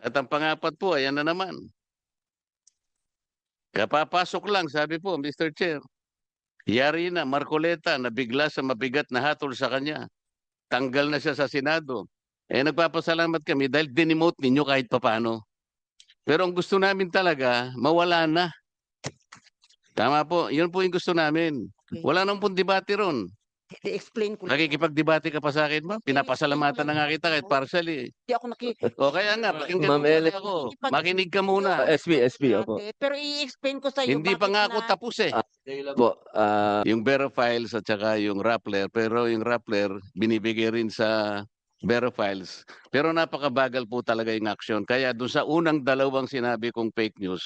At ang pangapat po, ayan na naman. Kapapasok lang, sabi po, Mr. Chair. Yari na, Marcoleta, nabigla sa mabigat na hatol sa kanya. Tanggal na siya sa Senado. Nagpapasalamat kami dahil dinimote ninyo kahit papano. Pero ang gusto namin talaga, mawala na. Tama po, yun po yung gusto namin. Okay. Wala nang pong debate ron. I-explain ko lang. Nakikipag-debate ka pa sa akin, ma'am. Pinapasalamatan na nga kita kahit partially. Hindi ako O kaya nga, pakinggan Ma'am mo muna Ellen. ako. Makinig ka muna. SB, opo. Pero i-explain ko sa iyo Hindi pa nga ako tapos eh. Po, Yung Files at saka yung Rappler. Pero yung Rappler, binibigay rin sa Files. Pero napakabagal po talaga yung action. Kaya doon sa unang dalawang sinabi kong fake news,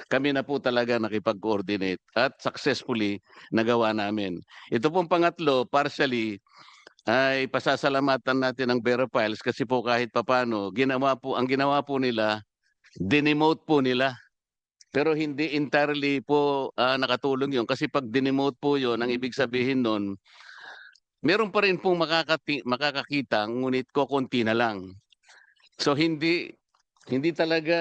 kami na po talaga nakipag-coordinate at successfully nagawa namin. Ito pong pangatlo, partially, ay pasasalamatan natin ang Files kasi po kahit papano, ang ginawa po nila, dinemote po nila. Pero hindi entirely po nakatulong yun. Kasi pag dinemote po yun, ang ibig sabihin nun, meron pa rin pong makakakita, ngunit kokonti na lang. So hindi talaga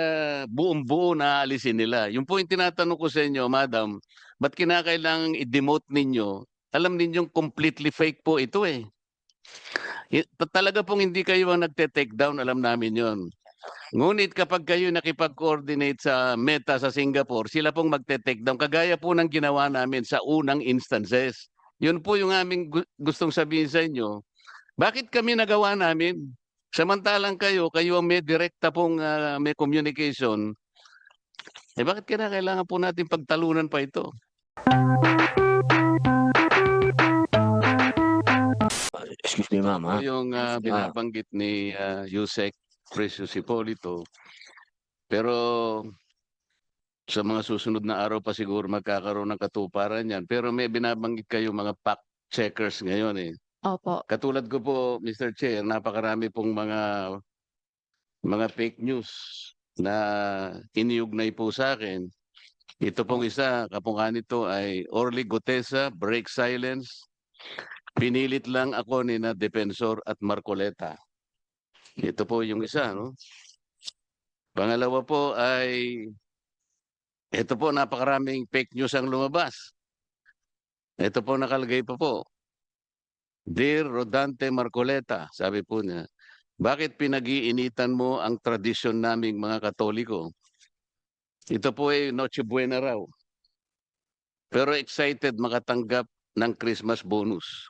buong-buo na aalisin nila. Yung po yung tinatanong ko sa inyo, Madam, ba't kinakailangang i-demote ninyo? Alam ninyong completely fake po ito eh. Talaga pong hindi kayo ang nagte-take down, alam namin yon. Ngunit kapag kayo nakipag-coordinate sa Meta sa Singapore, sila pong magte-take down. Kagaya po ng ginawa namin sa unang instances. Yun po yung aming gustong sabihin sa inyo. Bakit kami nagawa namin? Samantalang kayo ang may direkta pong may communication. Bakit kailangan po natin pagtalunan pa ito? excuse me ma'am ha. Yung binabanggit ni Yusek Precious Hipolito. Pero sa mga susunod na araw pa siguro magkakaroon ng katuparan yan. Pero may binabanggit kayo mga fact checkers ngayon eh. Opo. Katulad ko po, Mr. Chair, napakarami pong mga fake news na iniugnay po sa akin. Ito pong isa, kapungka nito ay Orly Gutesa, break silence. Pinilit lang ako ni na Defensor at Marcoleta. Ito po yung isa, no? Pangalawa po ay, ito po napakaraming fake news ang lumabas. Ito po nakalagay pa po. Dear Rodante Marcoleta, sabi po niya, bakit pinag-iinitan mo ang tradisyon naming mga Katoliko? Ito po ay Noche Buena raw. Pero excited makatanggap ng Christmas bonus.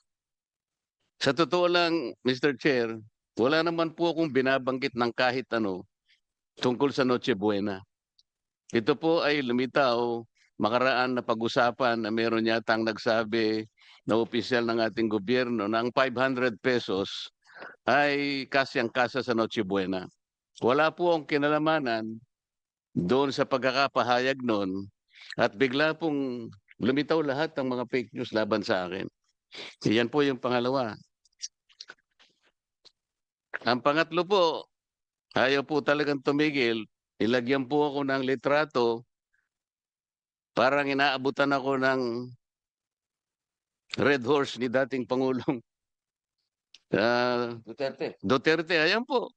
Sa totoo lang, Mr. Chair, wala naman po akong binabanggit ng kahit ano tungkol sa Noche Buena. Ito po ay lumitaw, makaraan na pag-usapan na meron yatang nagsabi na opisyal ng ating gobyerno na ang 500 pesos ay kasyang-kasa sa Noche Buena. Wala po ang kinalamanan doon sa pagkakapahayag noon at bigla pong lumitaw lahat ng mga fake news laban sa akin. Yan po yung pangalawa. Ang pangatlo po, ayaw po talagang tumigil. Ilagyan po ako ng litrato. Parang inaabutan ako ng red horse ni dating Pangulong Duterte. Ayan po.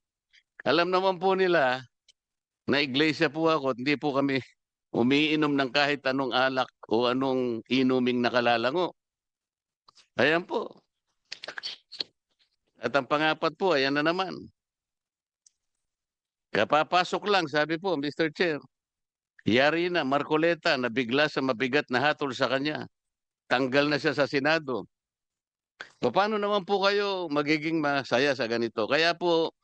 Alam naman po nila na iglesia po ako at hindi po kami umiinom ng kahit anong alak o anong inuming nakalalango. Ayan po. At ang pangapat po, ayan na naman. Kapapasok lang, sabi po, Mr. Chair. Yari na, Marcoleta, nabigla sa mabigat na hatol sa kanya. Tanggal na siya sa Senado. Paano naman po kayo magiging masaya sa ganito? Kaya po,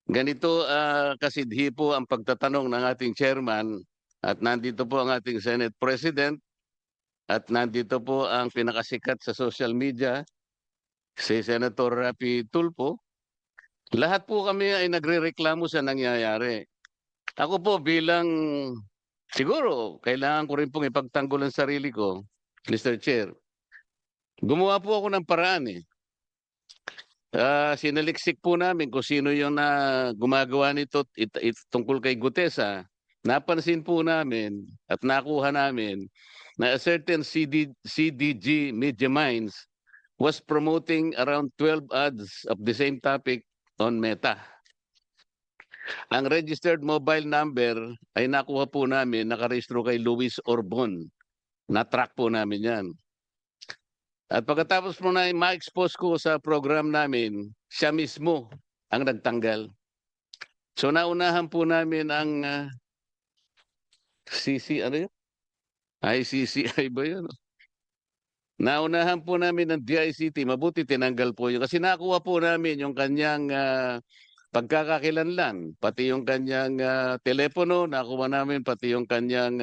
ganito kasidhi po ang pagtatanong ng ating chairman at nandito po ang ating Senate President at nandito po ang pinakasikat sa social media, si Senator Rapi Tulfo. Lahat po kami ay nagrereklamo sa nangyayari. Ako po bilang, siguro, kailangan ko rin pong ipagtanggol ang sarili ko, Mr. Chair. Gumawa po ako ng paraan eh. Sinaliksik po namin kung sino yung gumagawa nito tungkol kay Gutesa. Napansin po namin at nakuha namin na a certain CDG Media Minds was promoting around 12 ads of the same topic on Meta. Ang registered mobile number ay nakuha po namin, nakarehistro kay Luis Orbon. Na-track po namin yan. At pagkatapos po na ma-expose ko sa program namin, siya mismo ang nagtanggal. So naunahan po namin ang ano yun? ICCI ba yun? Naunahan po namin ng DICT, mabuti tinanggal po yun. Kasi nakuha po namin yung kanyang pagkakakilanlan, pati yung kanyang telepono, nakuha namin pati yung kanyang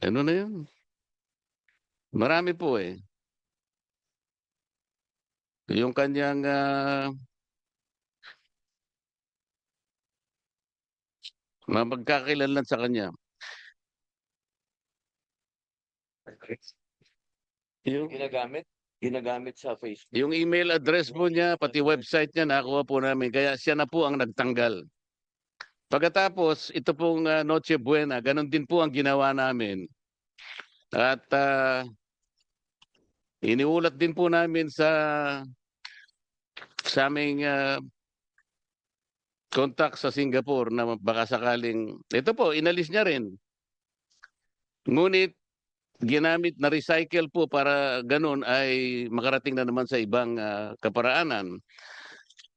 ano na yun? Marami po eh. Yung kanyang magkakakilanlan sa kanya. Yung Ginagamit sa Facebook. Yung email address po niya, pati website niya, nakuha po namin. Kaya siya na po ang nagtanggal. Pagkatapos, ito pong Noche Buena, ganun din po ang ginawa namin. At iniulat din po namin sa aming contact sa Singapore na baka sakaling, ito po, inalis niya rin. Ngunit, ginamit na recycle po para ganun ay makarating na naman sa ibang kaparaanan.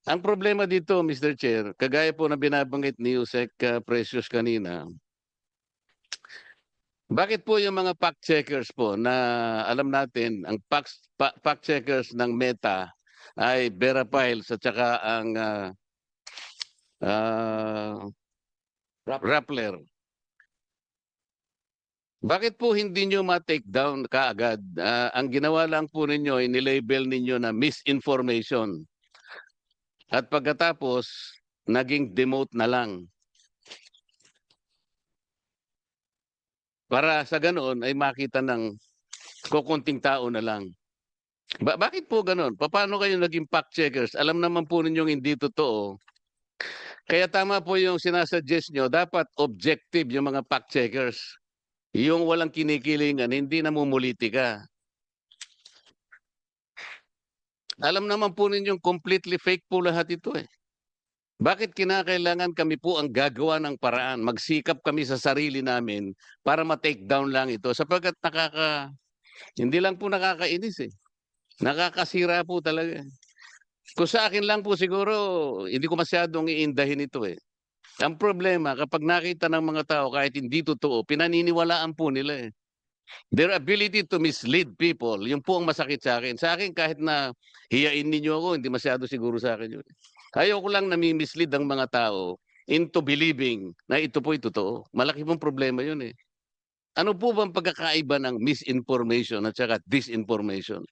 Ang problema dito, Mr. Chair, kagaya po na binabanggit ni Yusek Precious kanina, bakit po yung mga fact checkers po na alam natin, ang fact checkers ng Meta ay Vera Piles at saka ang Rappler. Bakit po hindi nyo ma-take down kaagad? Ang ginawa lang po ninyo ay nilabel ninyo na misinformation. At pagkatapos, naging demote na lang. Para sa ganoon ay makita ng kukunting tao na lang. Bakit po ganoon? Paano kayo naging fact checkers? Alam naman po ninyong hindi totoo. Kaya tama po yung sinasuggest nyo, dapat objective yung mga fact checkers. Yung walang kinikilingan, hindi namumulitika. Alam naman po ninyong completely fake po lahat ito eh. Bakit kinakailangan kami po ang gagawa ng paraan? Magsikap kami sa sarili namin para ma-take down lang ito. Sapagkat hindi lang po nakakainis eh. Nakakasira po talaga. Kung sa akin lang po siguro, hindi ko masyadong iindahin ito eh. Ang problema, kapag nakita ng mga tao kahit hindi totoo, pinaniniwalaan po nila eh. Their ability to mislead people, yun po ang masakit sa akin. Sa akin, kahit na hiyain ninyo ako, hindi masyado siguro sa akin yun. Ayoko lang nami-mislead ang mga tao into believing na ito po'y totoo. Malaki pong problema yun eh. Ano po bang pagkakaiba ng misinformation at saka disinformation?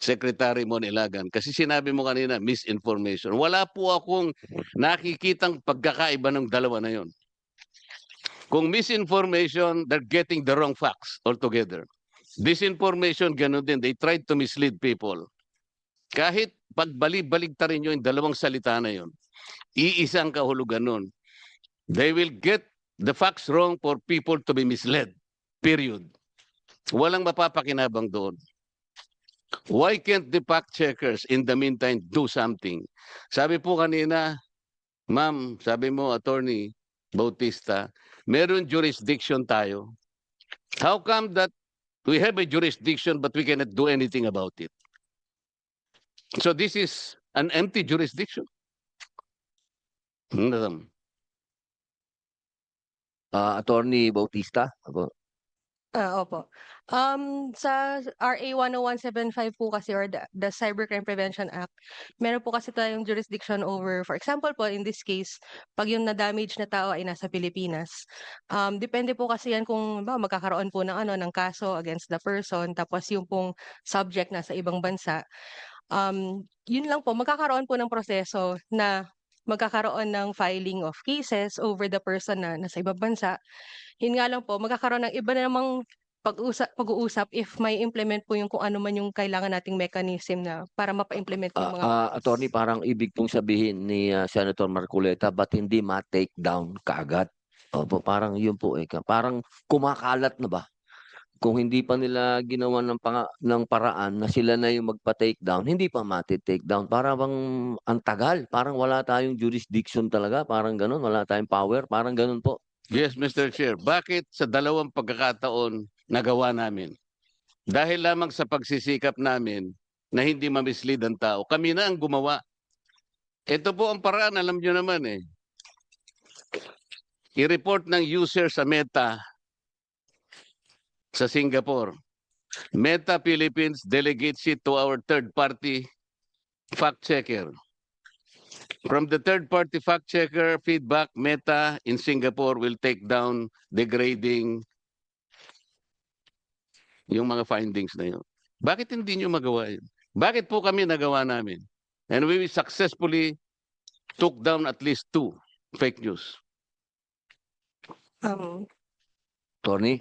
Secretary Mon Ilagan, kasi sinabi mo kanina misinformation. Wala po akong nakikitang pagkakaiba ng dalawa na yon. Kung misinformation, they're getting the wrong facts altogether. Disinformation, ganun din. They tried to mislead people. Kahit pagbalik-baligtarin nyo yung dalawang salita na yon, iisang kahulugan nun. They will get the facts wrong for people to be misled. Period. Walang mapapakinabang doon. Why can't the fact checkers in the meantime do something? Sabi po kanina, ma'am, sabi mo, Attorney Bautista, meron jurisdiction tayo. How come that we have a jurisdiction but we cannot do anything about it? So this is an empty jurisdiction. Attorney Bautista. Opo. Sa RA 10175 po kasi or the Cybercrime Prevention Act, meron po kasi tayong jurisdiction over, for example po, in this case, pag yung na-damage na tao ay nasa Pilipinas. Depende po kasi yan kung magkakaroon po ng kaso against the person, tapos yung pong subject nasa ibang bansa. Yun lang po, magkakaroon po ng proseso na magkakaroon ng filing of cases over the person na nasa ibang bansa. Yun nga lang po, magkakaroon ng iba na namang pag-uusap if may implement po yung kung ano man yung kailangan nating mechanism na para mapa-implement yung mga Attorney, parang ibig pong sabihin ni Senator Marcoleta, ba't hindi ma-take down kaagad? Opo, parang yun po eh. Parang kumakalat na ba kung hindi pa nila ginawa ng paraan na sila na yung magpa-take down, hindi pa mati-take down. Para bang ang tagal, parang wala tayong jurisdiction talaga, parang gano'n, wala tayong power, parang gano'n po. Yes, Mr. Chair. Bakit sa dalawang pagkakataon nagawa namin? Dahil lamang sa pagsisikap namin na hindi mamislead ang tao. Kami na ang gumawa. Ito po ang paraan, alam nyo naman eh. I-report ng user sa Meta sa Singapore. Meta Philippines delegates it to our third-party fact-checker. From the third-party fact-checker feedback, Meta in Singapore will take down degrading yung mga findings na yun. Bakit hindi nyo magawa yun? Bakit po kami nagawa namin? And we successfully took down at least 2 fake news. Tony?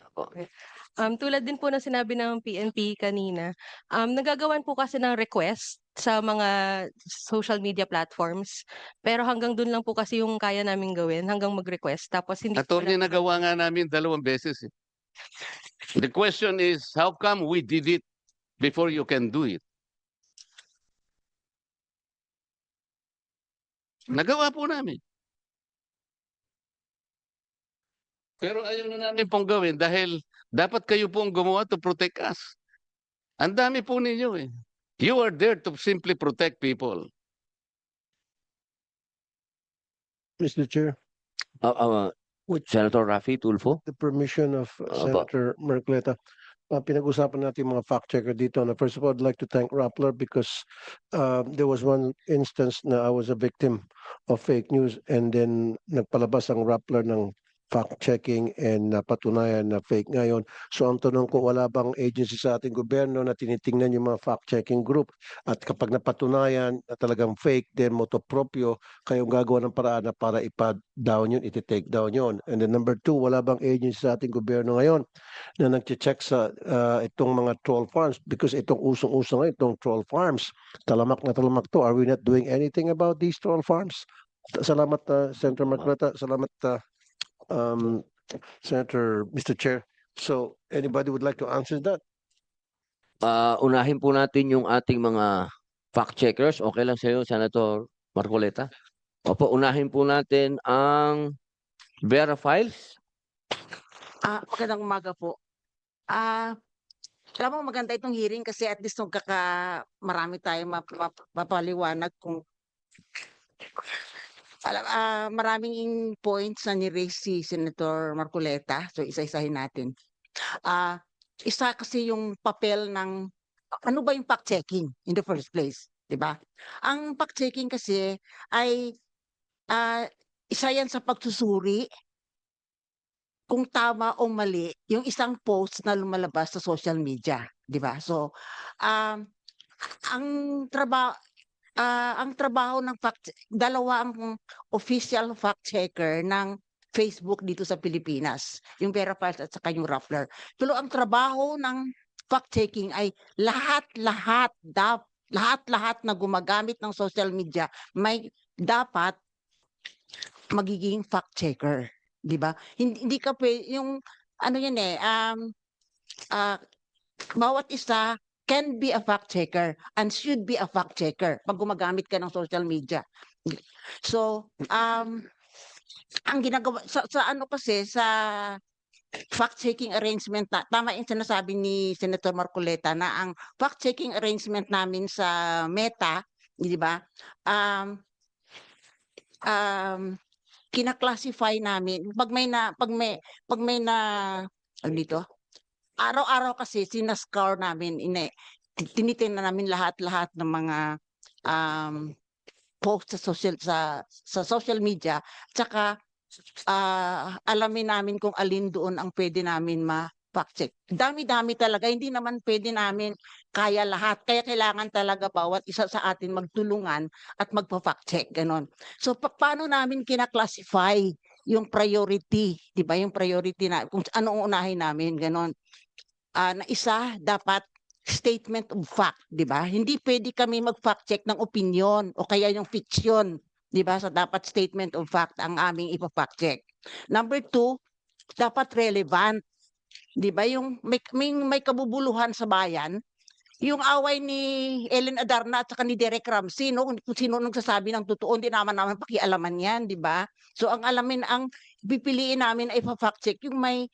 Tulad din po na sinabi ng PNP kanina, nagagawan po kasi ng request sa mga social media platforms. Pero hanggang dun lang po kasi yung kaya namin gawin, hanggang mag-request. Tapos hindi po Attorney, nagawa nga namin 2 beses. Eh. The question is, how come we did it before you can do it? Nagawa po namin. Pero ayaw na namin pong gawin dahil dapat kayo pong gumawa to protect us. Ang dami po ninyo eh. You are there to simply protect people. Mr. Chair, Senator Raffy Tulfo? the permission of Senator Marcoleta, pinag-usapan natin yung mga fact checker dito. Na first of all, I'd like to thank Rappler because there was one instance na I was a victim of fake news and then nagpalabas ang Rappler ng fact checking and napatunayan na fake ngayon. So ang tanong ko, wala bang agency sa ating gobyerno na tinitingnan yung mga fact checking group at kapag napatunayan na talagang fake, then motu proprio kayong gagawa ng paraan na para ipa-down yun, iti-take down yun. And then number 2, wala bang agency sa ating gobyerno ngayon na nag-check sa itong mga troll farms because itong usong-usong ngayon, itong troll farms, talamak na talamak to. Are we not doing anything about these troll farms? Salamat, Senator Marcoleta. Salamat, Senator, Mr. Chair. So, anybody would like to answer that? Unahin po natin yung ating mga fact checkers. Okay lang sa iyo, Senator Marcoleta? Opo, unahin po natin ang Vera Files. Magandang umaga po. Alam mo, maganda itong hearing kasi at least marami tayong mapaliwanag kung maraming points na ni-raise si Senator Marcoleta. So, isa-isahin natin. Isa kasi yung papel ng, ano ba yung fact-checking in the first place? Diba? Ang fact-checking kasi ay isa yan sa pagsusuri kung tama o mali yung isang post na lumalabas sa social media. Diba? So, ang trabaho ng dalawa ang official fact checker ng Facebook dito sa Pilipinas, yung Vera Files at saka yung Rappler. Pero ang trabaho ng fact checking ay lahat na gumagamit ng social media may dapat magiging fact checker, di ba? Hindi ka yung ano yan bawat isa can be a fact checker and should be a fact checker pag gumagamit ka ng social media. So, ang ginagawa sa ano kasi sa fact-checking arrangement na tama yung sinasabi ni Senator Marcoleta na ang fact-checking arrangement namin sa Meta, di ba? Kina-classify namin pag may na ano dito? Araw-araw kasi sinascour namin, tinitingnan namin lahat ng mga post sa social media, tsaka alamin namin kung alin doon ang pwede namin ma-fact check. Dami-dami talaga, hindi naman pwede namin kaya lahat. Kaya kailangan talaga bawat isa sa atin magtulungan at magpa-fact check, ganon. So paano namin kina-classify yung priority, di ba? Yung priority na kung anong unahin namin, ganon. Na isa dapat statement of fact, di ba? Hindi pwede kami mag-fact check ng opinion o kaya yung fiction, di ba? So dapat statement of fact ang aming ipa-fact check. Number 2, dapat relevant. 'Di ba yung may kabubuluhan sa bayan, yung away ni Ellen Adarna at saka ni Derek Ramsey 'no, kung sino nagsasabi ng totoo hindi naman pakialaman 'yan, 'di ba? So ang pipiliin namin ay fact check yung may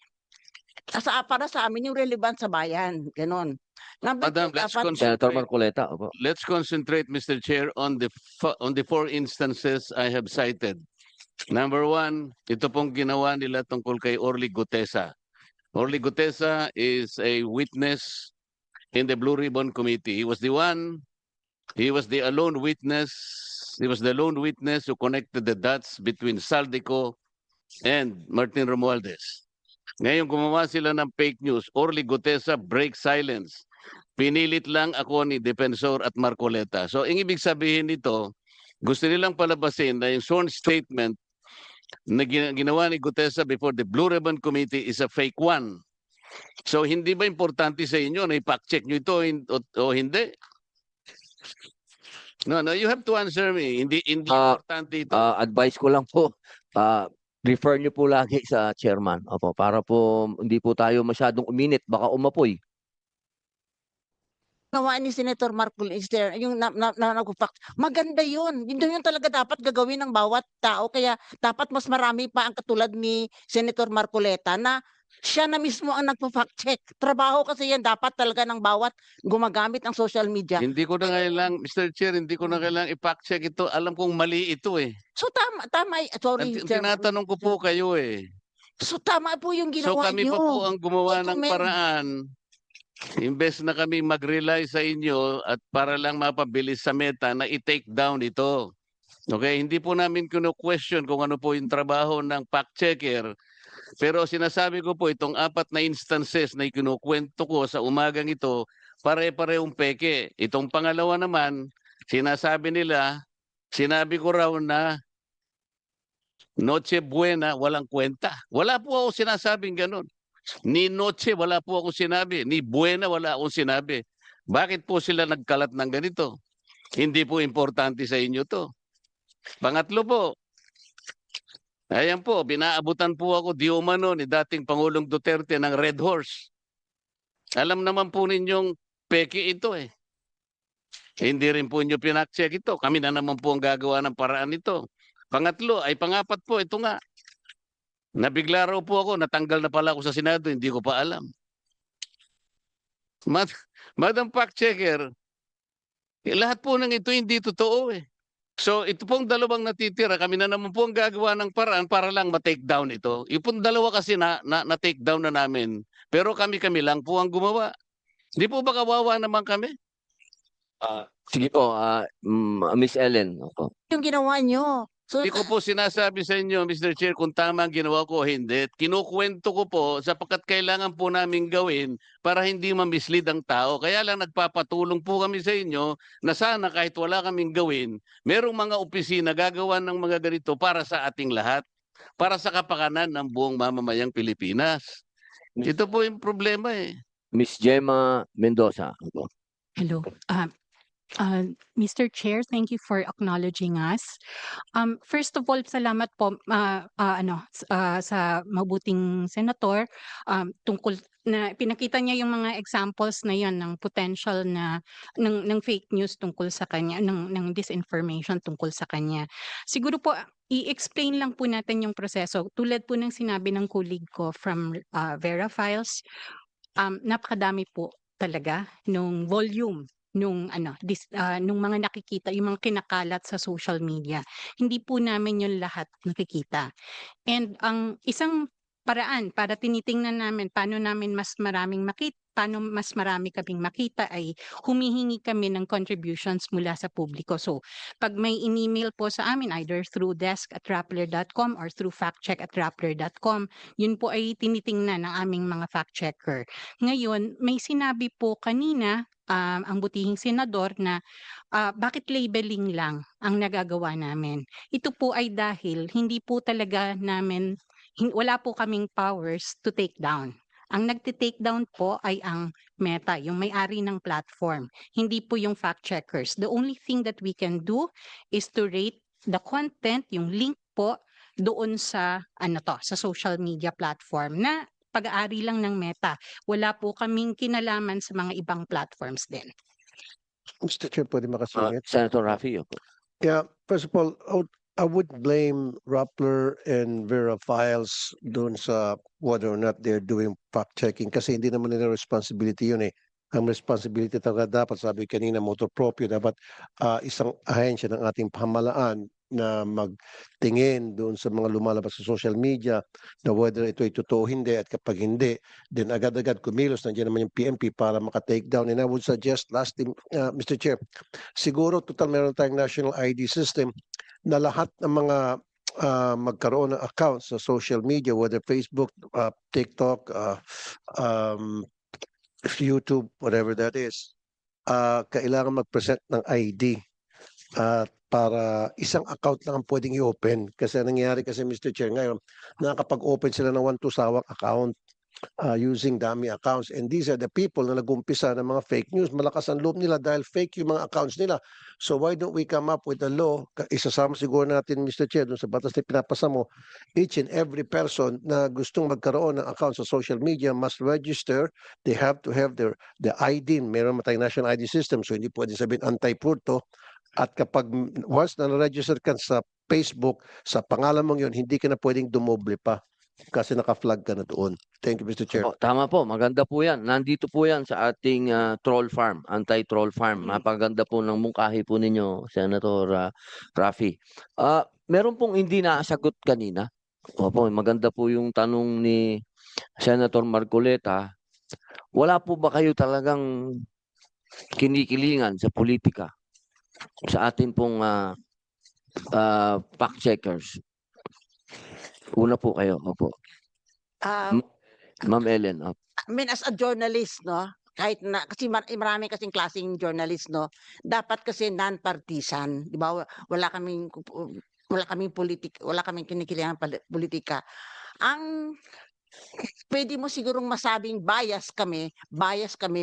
para sa amin yung relevant sa bayan, gano'n. Number Madam, 2 let's dapat Senator concentrate. Marcoleta, opo. Let's concentrate, Mr. Chair, on the 4 instances I have cited. Number 1, ito pong ginawa nila tungkol kay Orly Gutesa. Orly Gutesa is a witness in the Blue Ribbon Committee. He was the lone witness. He was the lone witness who connected the dots between Saldico and Martin Romualdez. Ngayon gumawa sila ng fake news. Orly Gutesa break silence. Pinilit lang ako ni Defensor at Marcoleta. So, ang ibig sabihin nito, gusto nilang palabasin na yung sworn statement na ginawa ni Gutesa before the Blue Ribbon Committee is a fake one. So, hindi ba importante sa inyo na i-fact check nyo ito o hindi? No, you have to answer me. Hindi importante ito. Advice ko lang po, refer niyo po lagi sa chairman. Opo, para po hindi po tayo masyadong uminit, baka umapoy. ginawa ni Senator Marcoleta, yung nagpo-fact, maganda yun. Yun talaga dapat gagawin ng bawat tao. Kaya dapat mas marami pa ang katulad ni Senator Marcoleta na siya na mismo ang nagpo-fact check. Trabaho kasi yan dapat talaga ng bawat gumagamit ng social media. Hindi ko na kailang, Mr. Chair, hindi ko na kailang i-fact check ito. Alam kong mali ito eh. So tama, sorry. Chairman. Tinatanong ko po kayo eh. So tama po yung So ginawa kami niyo. pa po ang gumawa ng Recommend. paraan. Imbes na kami mag-rely sa inyo at para lang mapabilis sa meta na i-take down ito. Okay, hindi po namin question kung ano po yung trabaho ng fact checker. Pero sinasabi ko po itong 4 na instances na ikinukwento ko sa umagang ito, pare-parehong peke. Itong pangalawa naman, sinabi ko raw na Noche Buena, walang kwenta. Wala po ako sinasabing ganun. Ni Noche, wala po akong sinabi. Ni Buena, wala akong sinabi. Bakit po sila nagkalat ng ganito? Hindi po importante sa inyo to. Pangatlo po, ayan po, binaabutan po ako di umano ni dating Pangulong Duterte ng Red Horse. Alam naman po ninyong peke ito eh. Hindi rin po inyo pinakcheck ito. Kami na naman po ang gagawa ng paraan nito. Pangapat po, ito nga. Nabigla raw po ako, natanggal na pala ako sa Senado, hindi ko pa alam. Madam Fact Checker, lahat po ng ito hindi totoo eh. So ito pong dalawang natitira, kami na naman po ang gagawa ng paraan para lang ma-take down ito. Yung pong dalawa kasi na-take down na namin, pero kami lang po ang gumawa. Hindi po ba kawawa naman kami? Sige po, Miss Ellen. Opo. Yung ginawa niyo. So, Hindi ko po sinasabi sa inyo, Mr. Chair, kung tama ang ginawa ko o hindi. Kinukwento ko po sapagkat kailangan po namin gawin para hindi ma-mislead ang tao. Kaya lang nagpapatulong po kami sa inyo na sana kahit wala kaming gawin, merong mga opisina gagawa ng mga ganito para sa ating lahat. Para sa kapakanan ng buong mamamayang Pilipinas. Ito po yung problema eh. Miss Gemma Mendoza. Opo. Hello. Mr. Chair, thank you for acknowledging us. First of all, salamat po sa mabuting senator tungkol na pinakita niya yung mga examples na yon ng potential na ng fake news tungkol sa kanya, ng disinformation tungkol sa kanya. Siguro po i-explain lang po natin yung proseso. Tulad po ng sinabi ng colleague ko from Vera Files, napakadami po talaga nung volume nung mga nakikita, yung mga kinakalat sa social media. Hindi po namin yun lahat nakikita. And ang isang paraan para tinitingnan namin paano mas marami kaming makita ay humihingi kami ng contributions mula sa publiko. So, pag may in-email po sa amin either through desk@rappler.com or through factcheck@rappler.com, yun po ay tinitingnan ng aming mga fact checker. Ngayon, may sinabi po kanina ang butihing senador na bakit labeling lang ang nagagawa namin. Ito po ay dahil hindi po talaga namin, wala po kaming powers to take down. Ang nagti-take down po ay ang Meta, yung may-ari ng platform. Hindi po yung fact checkers. The only thing that we can do is to rate the content, yung link po doon sa sa social media platform na pag-aari lang ng Meta. Wala po kaming kinalaman sa mga ibang platforms din. Mr. Chair, pwede makasingit? Senator Raffy, opo. Yeah, first of all, I would blame Rappler and Vera Files doon sa whether or not they're doing fact-checking kasi hindi naman nila responsibility yun eh. Ang responsibility talaga dapat, sabi kanina, motor proprio, dapat isang ahensya ng ating pamahalaan na magtingin doon sa mga lumalabas sa social media na whether ito ay totoo o hindi, at kapag hindi, then agad-agad kumilos, nandiyan naman yung PNP para maka-take down. And I would suggest, last thing, Mr. Chair, siguro total meron tayong national ID system na lahat ng mga magkaroon ng accounts sa social media, whether Facebook, TikTok, YouTube, whatever that is, kailangan mag-present ng ID para isang account lang ang pwedeng i-open. Kasi ang nangyayari kasi, Mr. Chair, ngayon, nakakapag-open sila ng 1-2 sawang account using dummy accounts. And these are the people na nag-umpisa ng mga fake news. Malakas ang loob nila dahil fake yung mga accounts nila. So why don't we come up with a law? Isasama siguro natin, Mr. Chair, dun sa batas na pinapasa mo, each and every person na gustong magkaroon ng account sa social media must register. They have to have the ID. Meron tayong national ID system, so hindi pwede sabihin anti-purto. At kapag once na na-register ka sa Facebook, sa pangalan mong yun, hindi ka na pwedeng dumoble pa kasi naka-flag ka na doon. Thank you, Mr. Chair. Opo, tama po, maganda po yan. Nandito po yan sa ating troll farm, anti-troll farm. Napaganda po ng mungkahi po ninyo, Senator Raffy. Meron pong hindi naasagot kanina. Opo, maganda po yung tanong ni Senator Marcoleta. Wala po ba kayo talagang kinikilingan sa politika sa atin pong fact checkers? Una po kayo, opo. Ma'am Ellen, opo. I mean, as a journalist, no, kahit na, kasi marami kasing klaseng journalist, no, dapat kasi non-partisan, di ba? Wala kaming kinikilingan politika. Ang pwede mo sigurong masabing bias kami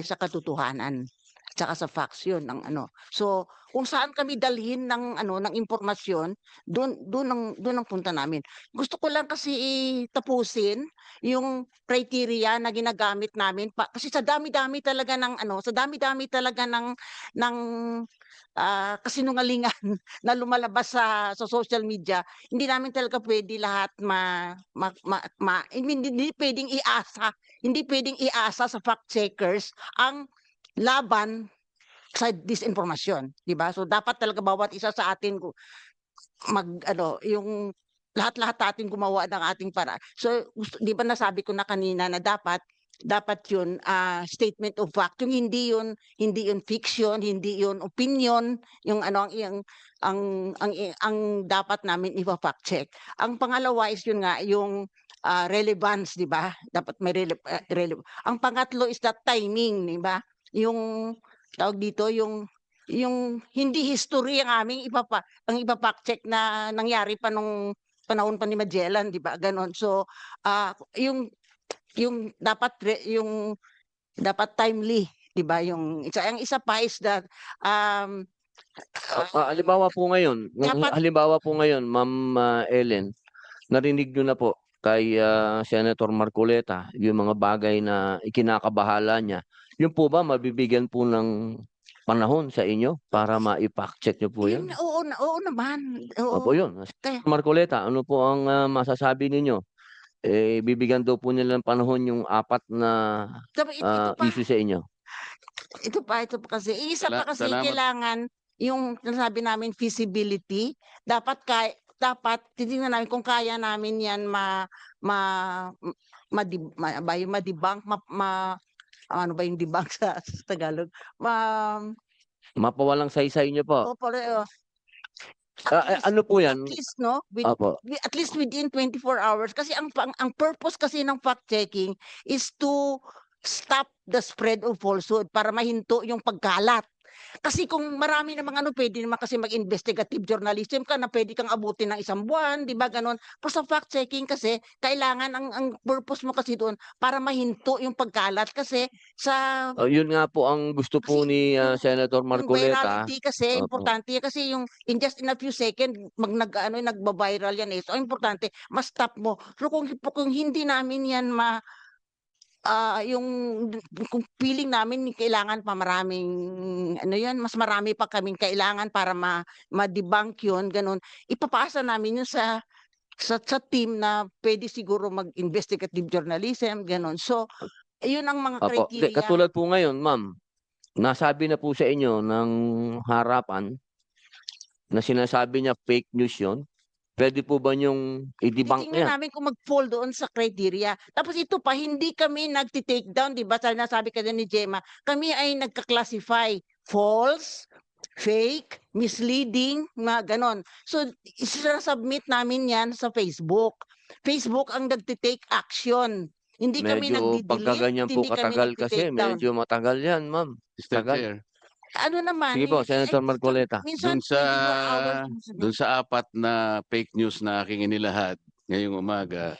sa katotohanan. Tsaka sa facts yun ng ano. So, kung saan kami dalhin ng ng impormasyon, doon ang punta namin. Gusto ko lang kasi tapusin yung criteria na ginagamit namin kasi sa dami-dami talaga ng kasinungalingan na lumalabas sa social media. Hindi namin talaga pwede lahat hindi pwedeng iasa sa fact checkers ang laban sa disinformasyon, di ba? So dapat talaga bawat isa sa atin yung lahat-lahat natin gumawa ng ating para. So di ba nasabi ko na kanina na dapat yun statement of fact, yung hindi yun fiction, hindi yun opinion, yung ang dapat namin i-fact check. Ang pangalawa is yun nga yung relevance, di ba? Dapat may Ang pangatlo is that timing, di ba? Yung tawag dito, yung hindi history ang aming ipafact check na nangyari pa nung panahon pa ni Magellan, di ba? Ganon. So yung dapat timely, di ba? Yung isa pa is that halimbawa po ngayon, Ma'am Ellen, narinig nyo na po kay Senator Marcoleta yung mga bagay na ikinakabahala niya. Yun po ba mabibigyan po ng panahon sa inyo para ma-fact check nyo po yun? Oo naman. Oo. Opo yun. Marcoleta, ano po ang masasabi ninyo? Bibigyan daw po nila ng panahon yung 4 na issue sa inyo. Ito pa kasi. Isa pa kasi Salamat. kailangan yung nasabi namin feasibility. Dapat titingnan namin kung kaya namin yan ma-debunk, ano ba yung debunk sa Tagalog? Mapawalang saysay nyo po. Ano po yan? At least, no? Opo. At least within 24 hours. Kasi ang purpose kasi ng fact-checking is to stop the spread of falsehood para mahinto yung pagkalat. Kasi kung marami namang pwede naman kasi mag-investigative journalism ka na pwede kang abutin ng 1 buwan, di ba ganon? Pero sa fact-checking kasi, kailangan ang purpose mo kasi doon para mahinto yung pagkalat kasi sa... Yun nga po ang gusto po ni Senator Marcoleta. Yung virality kasi, importante kasi yung in a few seconds, nagba-viral yan eh. So, importante, ma-stop mo. So, kung hindi namin yan yung kung feeling namin kailangan pa maraming ano 'yun, mas marami pa kaming kailangan para ma-debunk 'yun, gano'n. Ipapasa namin 'yun sa team na puwede siguro mag-investigative journalism, gano'n. So, ayun ang mga Opo. Hindi, criteria. katulad po ngayon, ma'am, nasabi na po sa inyo ng harapan na sinasabi niya fake news 'yon. Puwede po ba niyong i-debunk Titingnan 'yan? namin kung mag-fall doon sa criteria. Tapos ito pa, hindi kami nagte-take down, 'di ba, nasabi kanina ni Gemma, kami ay nagka-classify, false, fake, misleading, mga gano'n. So, isasubmit namin 'yan sa Facebook. Facebook ang nagte-take action. Hindi kami Medyo pagka nagde-delete, ganyan po hindi kami katagal kasi nagte-take down. medyo matagal 'yan, ma'am. Mr. Tagal. Chair, Ano naman, Sige po, Senator Marcoleta. minsan dun sa 24 hours minsan. dun sa 4 na fake news na aking inilahad ngayong umaga,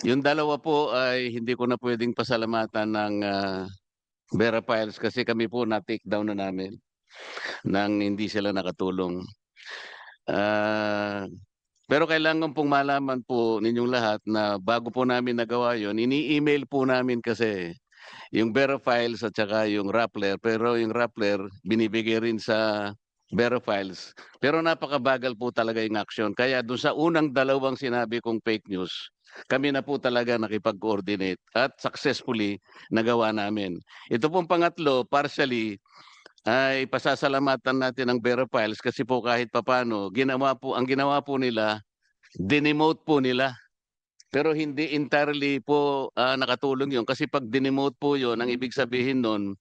yung dalawa po ay hindi ko na pwedeng pasalamatan ng Vera Files kasi kami po na-take down na namin nang hindi sila nakatulong. Ah, pero kailangan pong malaman po ninyong lahat na bago po namin nagawa yon, ini-email po namin kasi yung Vera Files at saka yung Rappler. Pero yung Rappler, binibigay rin sa Vera Files. Pero napakabagal po talaga yung action. Kaya doon sa unang dalawang sinabi kong fake news, kami na po talaga nakipag-coordinate at successfully nagawa namin. Ito pong pangatlo, partially, ay pasasalamatan natin ang Vera Files kasi po kahit papano, ang ginawa po nila, dinemote po nila. Pero hindi entirely po nakatulong yun kasi pag dinemote po yun, ang ibig sabihin nun,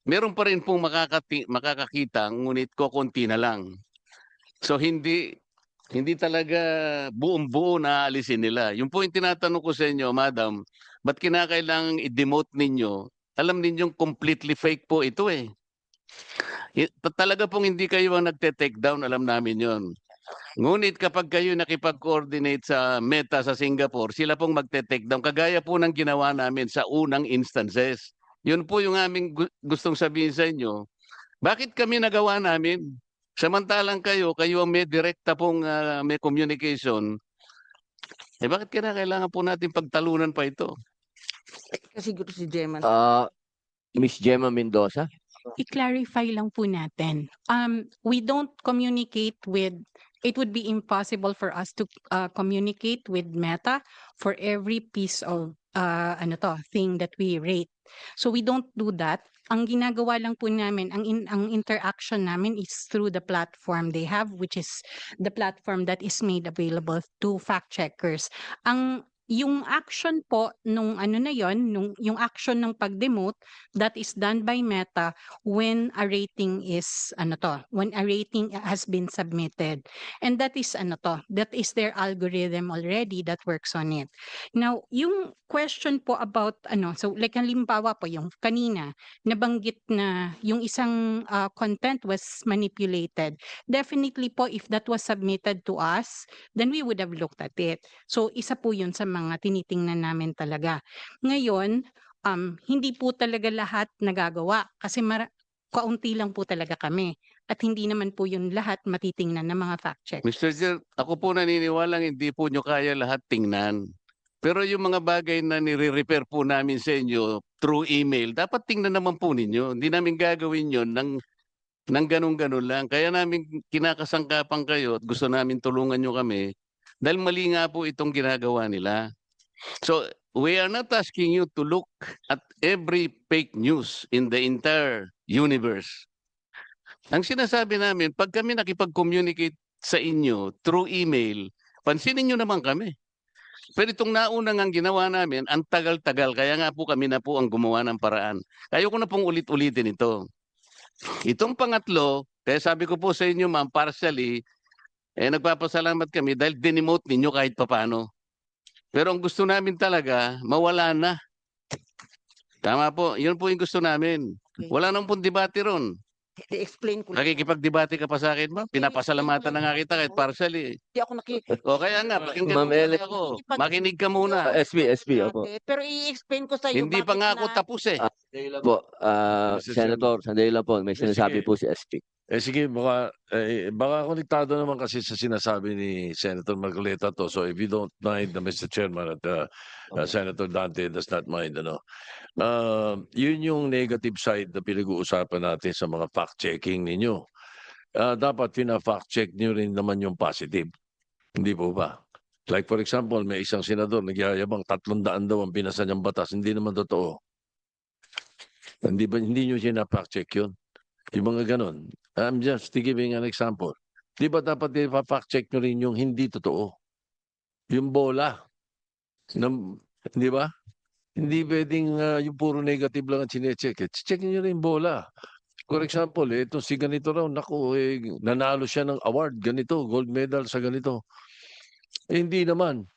meron pa rin pong makakakita, ngunit kokonti na lang. So hindi talaga buong-buo na aalisin nila. Yung po yung tinatanong ko sa inyo, madam, ba't kinakailangang i-demote ninyo? Alam ninyong completely fake po ito eh. Talaga pong hindi kayo ang nagte-take down, alam namin yon. Ngunit kapag kayo nakipag-coordinate sa Meta sa Singapore, sila pong magte-take down. Kagaya po ng ginawa namin sa unang instances. Yun po yung aming gustong sabihin sa inyo. Bakit kami nagawa namin? Samantalang kayo ang may direkta pong may communication. Bakit kailangan po natin pagtalunan pa ito? Siguro si Gemma. Miss Gemma Mendoza? I-clarify lang po natin. We don't communicate with, it would be impossible for us to communicate with Meta for every piece of thing that we rate. So we don't do that. Ang ginagawa lang po namin, ang interaction namin is through the platform they have, which is the platform that is made available to fact checkers. Yung action po nung yung action ng pag-demote, that is done by Meta when a rating is when a rating has been submitted. And that is that is their algorithm already that works on it. Now, yung question po about so like halimbawa po yung kanina nabanggit na yung isang content was manipulated. Definitely po if that was submitted to us, then we would have looked at it. So isa po yun sa mga tinitingnan namin talaga. Ngayon, hindi po talaga lahat nagagawa kasi kaunti lang po talaga kami at hindi naman po yun lahat matitingnan ng mga fact check. Mr. Chair, ako po naniniwalang hindi po nyo kaya lahat tingnan. Pero yung mga bagay na nire-repair po namin sa inyo through email, dapat tingnan naman po ninyo. Hindi namin gagawin yun ng ganun-ganun lang. Kaya namin kinakasangkapan kayo at gusto namin tulungan nyo kami dahil mali nga po itong ginagawa nila. So, we are not asking you to look at every fake news in the entire universe. Ang sinasabi namin, pag kami nakipag-communicate sa inyo through email, pansinin nyo naman kami. Pero itong naunang ang ginawa namin, ang tagal-tagal, kaya nga po kami na po ang gumawa ng paraan. Ayaw ko na pong ulit-ulitin ito. Itong pangatlo, kaya sabi ko po sa inyo ma'am, partially, nagpapasalamat kami dahil dinemote ninyo kahit papano. Pero ang gusto namin talaga, mawala na. Tama po, yun po yung gusto namin. Wala nang pong debate ron. I-explain ko lang. Nakikipagdebate ka pa sa akin, ma'am. Pinapasalamatan na nga kita kahit partially. Hindi ako O kaya nga, pakinggan Ma'am mo muna Ellen. ako. Makinig ka muna. SB, opo. Pero i-explain ko sa iyo Hindi pa nga ako tapos eh. Po, Senator, sandali lang po. May Sige. sinasabi po si SP. Sige, baka konektado naman kasi sa sinasabi ni Senator Marcoleta to. So if you don't mind, Mr. Chairman, at Senator Dante does not mind, yun yung negative side na pinag-uusapan natin sa mga fact-checking ninyo. Dapat pina-fact check nyo rin naman yung positive. Hindi po ba? Like for example, may isang senador nagyayabang 300 daw ang pinasa niyang batas. Hindi naman totoo. Hindi nyo sina-fact check yun? Yung mga ganon. I'm just giving an example. Di ba dapat i-fact check nyo rin yung hindi totoo? Yung bola. Di ba? Hindi pwedeng yung puro negative lang ang chinecheck. Check nyo rin yung bola. For example, ito si ganito raw, naku, nanalo siya ng award, ganito, gold medal sa ganito. Hindi naman.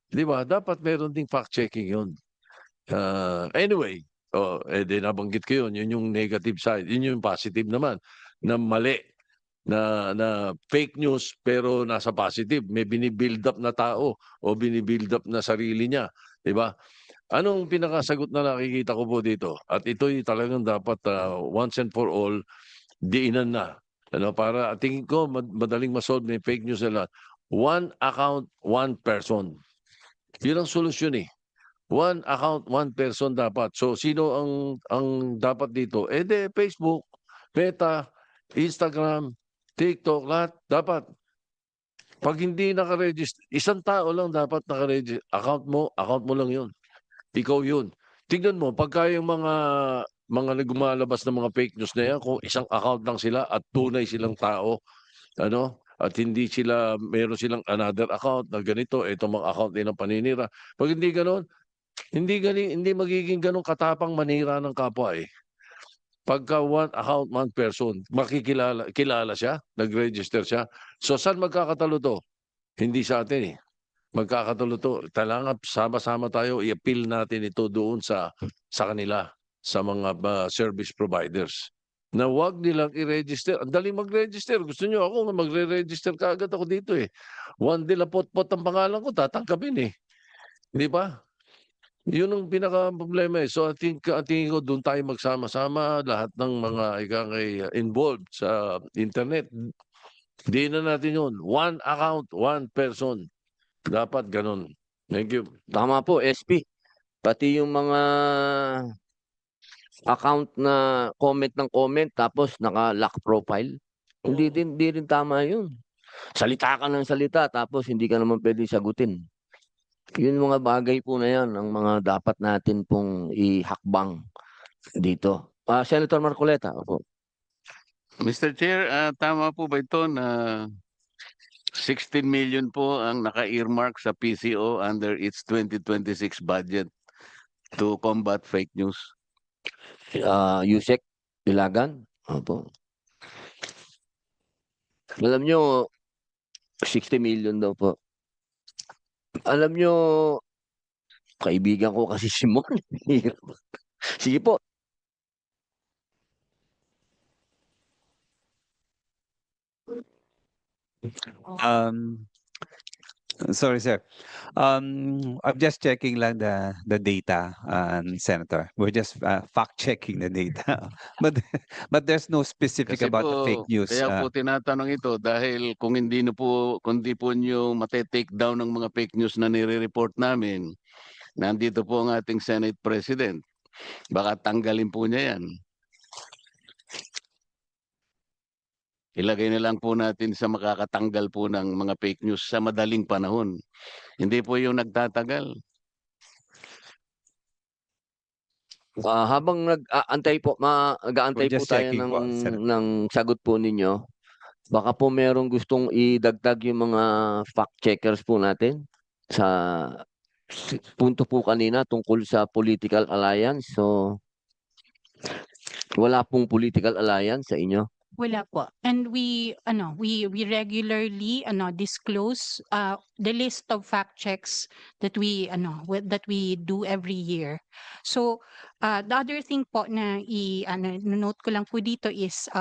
Di ba? Dapat meron ding fact-checking yun. Anyway, nabanggit ko yun. Yun yung negative side. Yun yung positive naman. Na mali. Na fake news pero nasa positive. May binibuild up na tao o binibuild up na sarili niya. Di ba? Anong pinakasagot na nakikita ko po dito? At ito'y talagang dapat once and for all, diinan na. Para tingin ko madaling masolve na yung fake news nila. One account, one person. Yun ang solusyon eh. One account, one person dapat. So sino ang dapat dito? Facebook, Meta, Instagram, TikTok, lahat dapat. Pag hindi naka-register, isang tao lang dapat naka-register. Account mo lang yun. Ikaw yun. Tingnan mo, pagka yung mga gumalabas ng mga fake news na yan, kung isang account lang sila at tunay silang tao, at hindi meron silang another account na ganito, itong mga account nilang paninira. Pag hindi ganoon, hindi magiging ganun katapang manira ng kapwa eh. Pagka one account, one person, kilala siya, nag-register siya. So saan magkakatalo to? Hindi sa atin eh. Magkakatalo to. Talagang sama-sama tayo, i-appeal natin ito doon sa kanila, sa mga service providers. Na wag nilang i-register. Ang daling mag-register. Gusto nyo ako, magre-register ka agad ako dito eh. One de la pot-pot ang pangalan ko, tatangkapin eh. Di ba? Yun ang pinaka-problema eh. So I think tingin ko doon tayo magsama-sama lahat ng mga involved sa internet. Di na natin yun. One account, one person. Dapat ganun. Thank you. Tama po, SP. Pati yung mga account na comment ng comment tapos naka-lock profile. Hindi rin tama yun. Salita ka ng salita tapos hindi ka naman pwedeng sagutin. Yun mga bagay po na yan ang mga dapat natin pong ihakbang dito. Senator Marcoleta. Opo. Mr. Chair, tama po ba ito na 16 million po ang naka-earmark sa PCO under its 2026 budget to combat fake news? Yusek Ilagan. Opo. Alam nyo, 60 million daw po. Alam nyo, kaibigan ko kasi si Mon. Sige po. Sorry, sir. I'm just checking lang the data, Senator. We're just fact-checking the data. But there's no specific Kasi about the po, fake news. kaya po tinatanong ito dahil kung kundi po nyo mate-take down ng mga fake news na nire-report namin, nandito po ang ating Senate President. Baka tanggalin po niya yan. Ilagay na lang po natin sa makakatanggal po ng mga fake news sa madaling panahon. Hindi po yung nagtatagal. Habang nag-aantay po We're po just tayo checking po, Senator. ng sagot po ninyo. Baka po merong gustong idagdag yung mga fact checkers po natin sa punto po kanina tungkol sa political alliance. So wala pong political alliance sa inyo. Wala po. And we regularly disclose the list of fact checks that we do every year. So the other thing po na note ko lang po dito is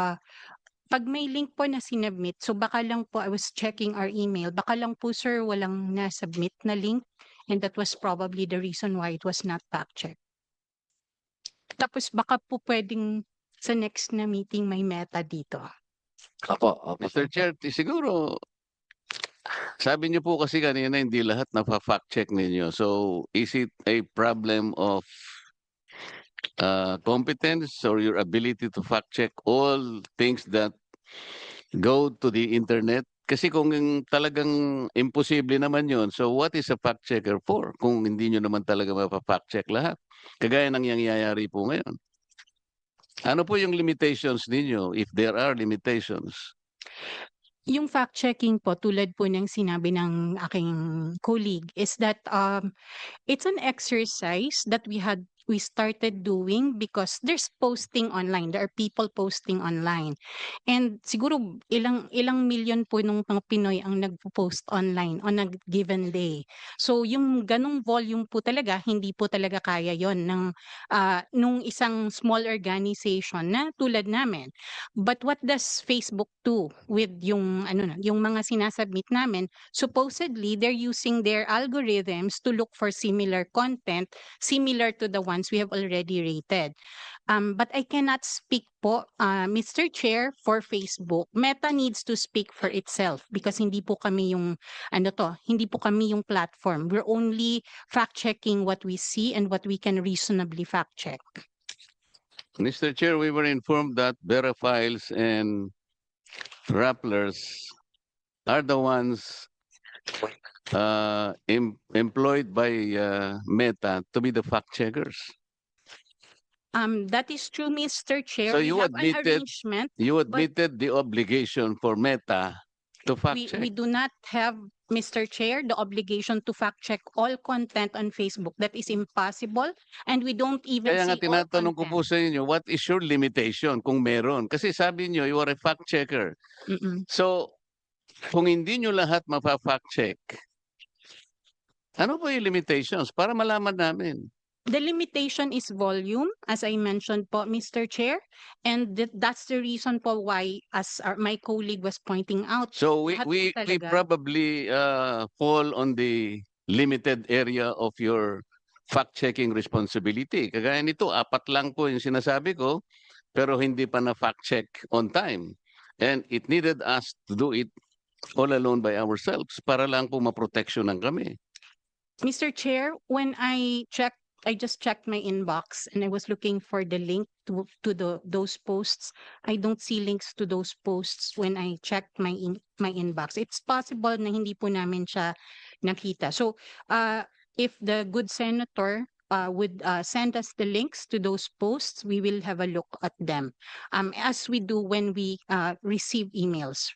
pag may link po na sinubmit, so baka lang po I was checking our email, baka lang po sir walang na-submit na link and that was probably the reason why it was not fact checked. Tapos baka po pwedeng sa next na meeting may meta dito. Opo. Mr. Chair, siguro, sabi niyo po kasi kanina hindi lahat na-fact check ninyo. So, is it a problem of competence or your ability to fact check all things that go to the internet? Kasi kung talagang imposible naman yon, so what is a fact checker for? Kung hindi nyo naman talaga mapafact check lahat. Kagaya ng nangyayari po ngayon. Ano po yung limitations ninyo, if there are limitations? Yung fact checking po, tulad po ng sinabi ng aking colleague, is that it's an exercise that we started doing because there's posting online. There are people posting online. And siguro ilang million po nung mga Pinoy ang nagpo-post online on a given day. So yung ganong volume po talaga, hindi po talaga kaya yon ng nung isang small organization na tulad namin. But what does Facebook do with yung yung mga sinasubmit namin? Supposedly they're using their algorithms to look for similar content similar to the ones we have already rated. But I cannot speak po, Mr. Chair, for Facebook. Meta needs to speak for itself because hindi po kami yung hindi po kami yung platform. We're only fact-checking what we see and what we can reasonably fact-check. Mr. Chair, we were informed that Veraphiles and Rapplers are the ones employed by Meta to be the fact checkers. That is true, Mr. Chair. So We you have an admitted- arrangement. You admitted the obligation for Meta to fact check. We do not have, Mr. Chair, the obligation to fact check all content on Facebook. That is impossible, and we don't even Kaya nga see all tinatanong ko content. po sa inyo, what is your limitation kung meron? Kasi sabi nyo, you are a fact checker. Mm-mm. So, kung hindi nyo lahat mapa-fact check, ano po yung limitations para malaman namin? The limitation is volume, as I mentioned po, Mr. Chair, and that's the reason po why, as my colleague was pointing out, So lahat po we talaga. probably fall on the limited area of your fact-checking responsibility. Kagaya nito, 4 lang po yung sinasabi ko, pero hindi pa na fact-check on time. And it needed us to do it all alone by ourselves para lang po maproteksyonan kami. Mr. Chair, when I just checked my inbox and I was looking for the link to those posts. I don't see links to those posts when I checked my inbox. It's possible na hindi po namin siya nakita. So, if the good senator would send us the links to those posts, we will have a look at them. As we do when we receive emails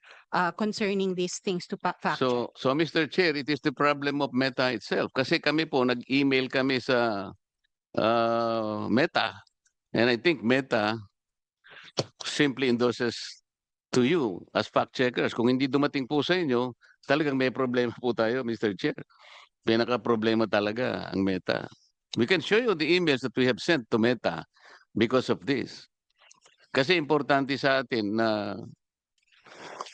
concerning these things to fact check. So Mr. Chair, it is the problem of Meta itself. Kasi kami po, nag-email kami sa Meta. And I think Meta simply endorses to you as fact checkers. Kung hindi dumating po sa inyo, talagang may problema po tayo, Mr. Chair. Pinaka-problema talaga ang Meta. We can show you the emails that we have sent to Meta because of this. Kasi importante sa atin na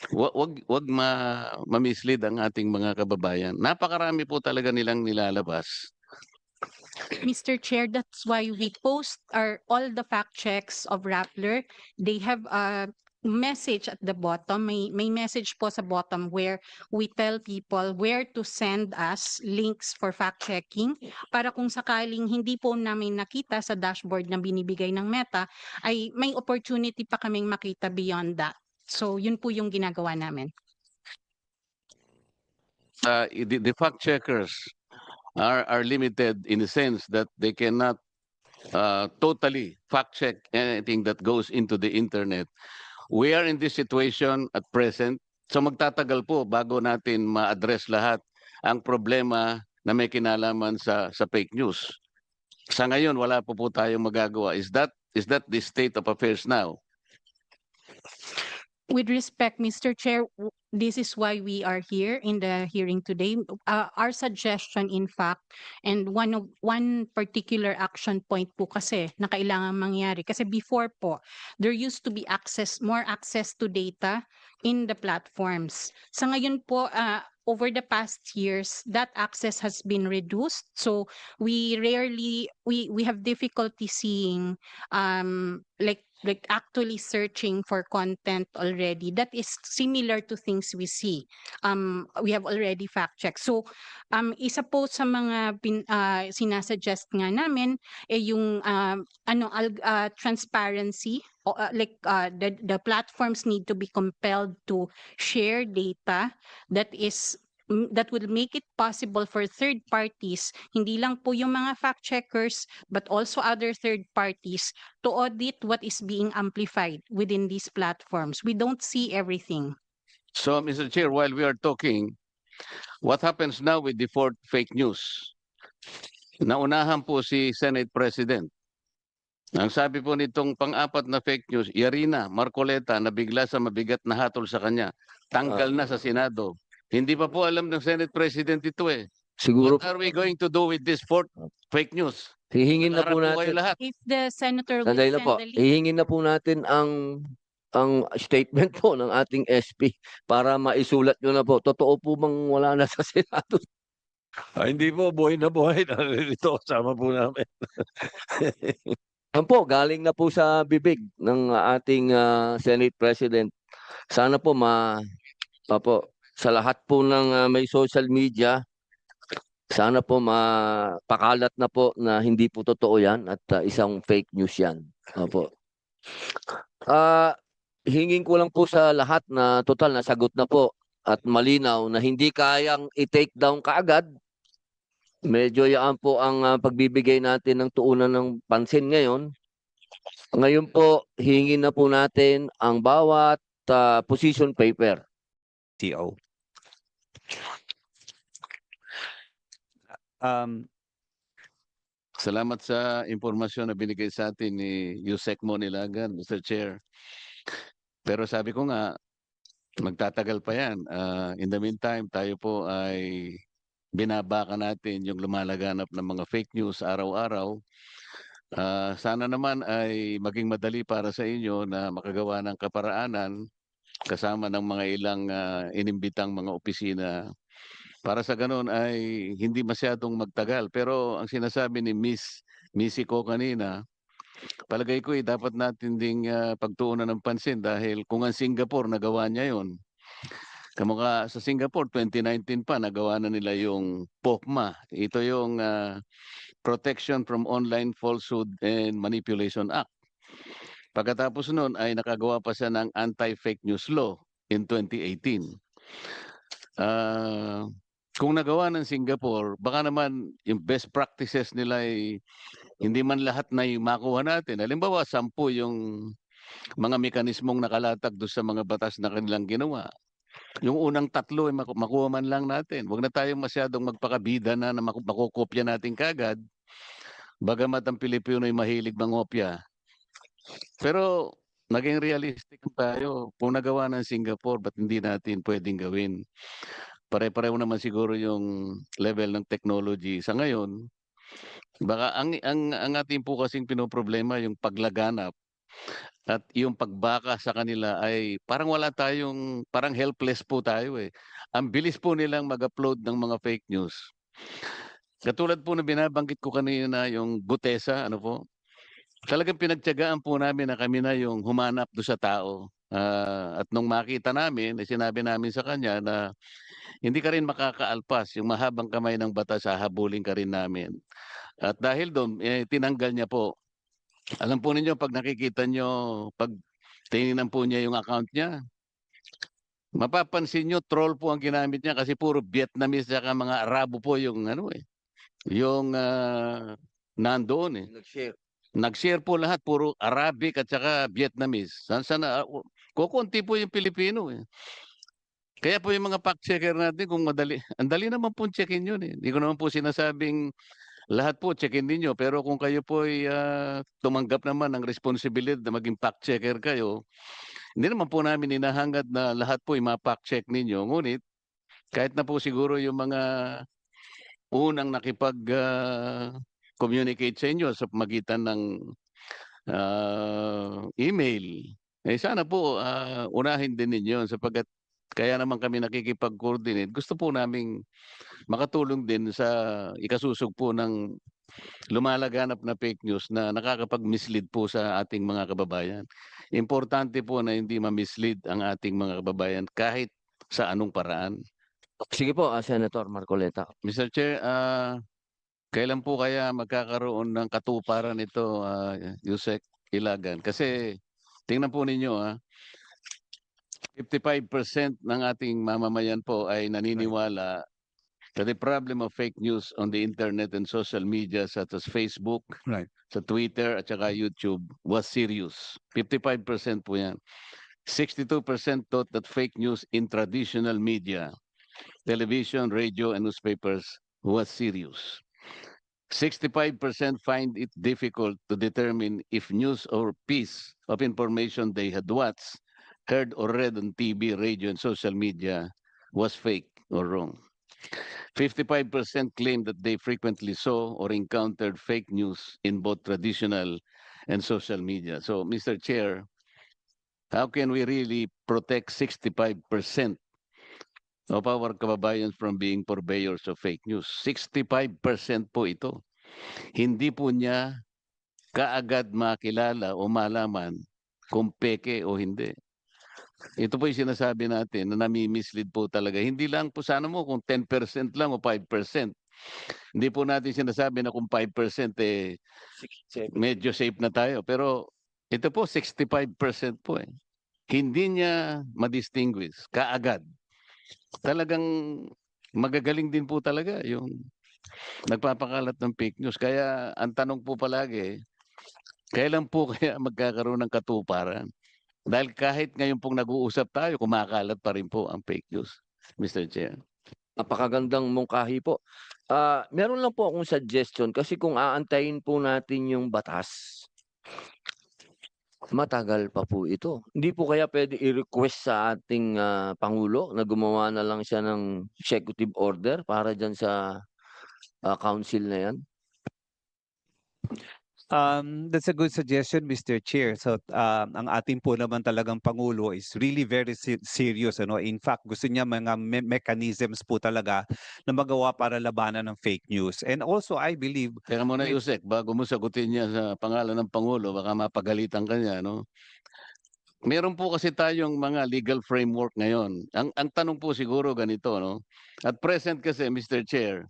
wag ma-mislead ang ating mga kababayan. Napakarami po talaga nilang nilalabas. Mr. Chair, that's why we post all the fact checks of Rappler. They have a message at the bottom. May message po sa bottom where we tell people where to send us links for fact checking para kung sakaling hindi po namin nakita sa dashboard na binibigay ng Meta, ay may opportunity pa kaming makita beyond that. So yun po yung ginagawa namin. The fact checkers are limited in the sense that they cannot totally fact check anything that goes into the internet. We are in this situation at present. So magtatagal po bago natin ma-address lahat ang problema na may kinalaman sa fake news. Sa ngayon wala po tayong magagawa. Is that the state of affairs now? With respect, Mr. Chair, this is why we are here in the hearing today. Our suggestion, in fact, and one particular action point po kasi na kailangan mangyari. Kasi before po, there used to be more access to data in the platforms. Sa ngayon po, over the past years, that access has been reduced. So we have difficulty seeing like actually searching for content already that is similar to things we see. We have already fact checked. So isa po sa mga sinasuggest nga namin yung transparency, the platforms need to be compelled to share data that will make it possible for third parties, hindi lang po yung mga fact checkers, but also other third parties to audit what is being amplified within these platforms. We don't see everything. So, Mr. Chair, while we are talking, what happens now with the fourth fake news? Naunahan po si Senate President. Ang sabi po nitong pang-apat na fake news, Yarina Marcoleta na bigla sa mabigat na hatol sa kanya, tanggal na sa Senado. Hindi pa po alam ng Senate President ito eh. Siguro What are we going to do with this fourth fake news? hihingin na po Harap kayo natin. lahat. If the senator will Sandali na send po. the link, Hihingin na po natin ang statement po ng ating SP para maisulat nyo na po. Totoo po bang wala na sa Senado? Hindi po, buhay na buhay. Narito, kasama po namin. Yan po, galing na po sa bibig ng ating Senate President. Sana po sa lahat po ng may social media, sana po mapakalat na po na hindi po totoo yan at isang fake news yan. Opo. Hingin ko lang po sa lahat na total na sagot na po at malinaw na hindi kayang i-take down kaagad. Medyo yaan po ang pagbibigay natin ng tuunan ng pansin ngayon. Ngayon po, hingin na po natin ang bawat position paper. TO. Salamat sa impormasyon na binigay sa atin ni Yusek Monilagan, Mr. Chair. Pero sabi ko nga, magtatagal pa yan. In the meantime, tayo po ay binabaka natin yung lumalaganap ng mga fake news araw-araw. Sana naman ay maging madali para sa inyo na makagawa ng kaparaanan kasama ng mga ilang inimbitang mga opisina. Para sa ganun ay hindi masyadong magtagal. Pero ang sinasabi ni Missy ko kanina, palagay ko dapat natin ding pagtuunan ng pansin dahil kung ang Singapore nagawa niya yon, kamukha sa Singapore 2019 pa nagawa na nila yung POCMA. Ito yung Protection from Online Falsehood and Manipulation Act. Pagkatapos nun ay nakagawa pa siya ng Anti-Fake News Law in 2018. Kung nagawa ng Singapore, baka naman yung best practices nila ay hindi man lahat na yung makuha natin. Halimbawa, 10 yung mga mekanismong nakalatag doon sa mga batas na kanilang ginawa. Yung unang 3 ay makuha man lang natin. Huwag na tayong masyadong magpakabida na makukopya natin kagad. Bagamat ang Pilipino ay mahilig mangopya. Pero naging realistic tayo. Kung nagawa ng Singapore, ba't hindi natin pwedeng gawin? Pare-pareho naman siguro yung level ng technology. Sa ngayon, baka ang ating po kasing pinoproblema yung paglaganap at yung pagbaka sa kanila ay parang wala tayong, parang helpless po tayo eh. Ang bilis po nilang mag-upload ng mga fake news. Katulad po na binabanggit ko kanina yung Gutesa, ano po, talagang pinagtiyagaan po namin na kami na yung humanap do sa tao. At nung makita namin, sinabi namin sa kanya na hindi ka rin makakaalpas, yung mahabang kamay ng batas, hahabulin ka rin namin. At dahil doon, tinanggal niya po. Alam po ninyo, pag nakikita nyo, pag tingnan po niya yung account niya, mapapansin nyo, troll po ang ginamit niya kasi puro Vietnamese at mga Arabo po yung yung nandoon eh. Nag-share. Nag-share po lahat, puro Arabic at saka Vietnamese. Sana, kukunti po yung Pilipino eh. Kaya po yung mga fact checker natin, kung madali, ang dali naman po checkin yun eh. Hindi ko naman po sinasabing lahat po checkin ninyo. Pero kung kayo po ay tumanggap naman ng responsibilidad na maging fact checker kayo, hindi naman po namin hinahangad na lahat po ay ma-fact check ninyo. Ngunit, kahit na po siguro yung mga unang nakipag-communicate sa inyo sa pamagitan ng email, sana po unahin din ninyo sapagkat kaya naman kami nakikipag-coordinate. Gusto po naming makatulong din sa ikasusog po ng lumalaganap na fake news na nakakapag-mislead po sa ating mga kababayan. Importante po na hindi ma-mislead ang ating mga kababayan kahit sa anong paraan. Sige po, Senator Marcoleta. Mr. Chair, kailan po kaya magkakaroon ng katuparan ito, Yusek Ilagan? Kasi tingnan po ninyo, 55% ng ating mamamayan po ay naniniwala that the problem of fake news on the internet and social media such as Facebook, Right. sa Twitter at saka YouTube was serious. 55% po yan. 62% thought that fake news in traditional media, television, radio, and newspapers was serious. 65% find it difficult to determine if news or piece of information they had watched, heard, or read on TV, radio, and social media was fake or wrong. 55% claimed that they frequently saw or encountered fake news in both traditional and social media. So, Mr. Chair, how can we really protect 65% of our kababayan from being purveyors of fake news? 65% po ito. Hindi po niya kaagad makilala o malaman kung peke o hindi. Ito po yung sinasabi natin na nami-mislead po talaga. Hindi lang po sana mo kung 10% lang o 5%. Hindi po natin sinasabi na kung 5% medyo safe na tayo. Pero ito po 65% po eh. Hindi niya ma-distinguish kaagad. Talagang magagaling din po talaga yung nagpapakalat ng fake news. Kaya ang tanong po palagi, kailan po kaya magkakaroon ng katuparan? Dahil kahit ngayon pong nag-uusap tayo, kumakalat pa rin po ang fake news, Mr. Chair. Napakagandang mungkahi po. Meron lang po akong suggestion kasi kung aantayin po natin yung batas, matagal pa po ito. Hindi po kaya pwede i-request sa ating Pangulo na gumawa na lang siya ng executive order para dyan sa council na yan? That's a good suggestion, Mr. Chair. So, ang ating po naman talagang Pangulo is really very serious. Ano? In fact, gusto niya mga mechanisms po talaga na magawa para labanan ng fake news. And also, I believe... Teka muna, Yusek, bago mo sagutin niya sa pangalan ng Pangulo, baka mapagalitan ka niya, no? Meron po kasi tayong mga legal framework ngayon. Ang tanong po siguro ganito, no? At present kasi, Mr. Chair,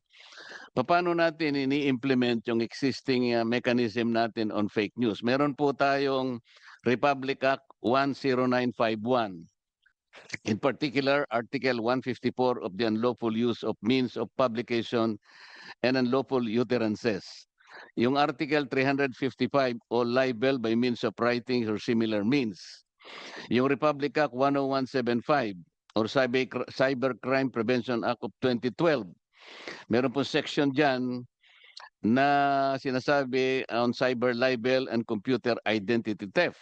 paano natin ini-implement yung existing mechanism natin on fake news? Meron po tayong Republic Act 10951. In particular, Article 154 of the unlawful use of means of publication and unlawful utterances. Yung Article 355 o libel by means of writing or similar means. Yung Republic Act 10175 or Cybercrime Prevention Act of 2012. Meron pong section dyan na sinasabi on cyber libel and computer identity theft.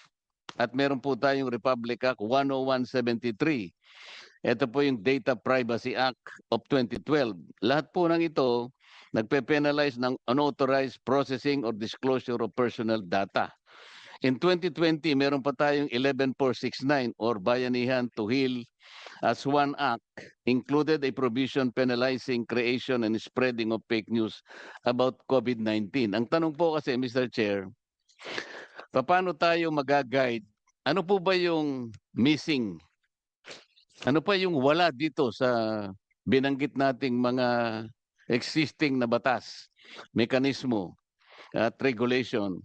At meron po tayong Republic Act 10173. Ito po yung Data Privacy Act of 2012. Lahat po ng ito nagpe-penalize ng unauthorized processing or disclosure of personal data. In 2020, meron pa tayong 11469 or Bayanihan to Heal as one act, included a provision penalizing creation and spreading of fake news about COVID-19. Ang tanong po kasi, Mr. Chair, paano tayo mag-guide? Ano po ba yung missing? Ano pa yung wala dito sa binanggit nating mga existing na batas, mekanismo at regulation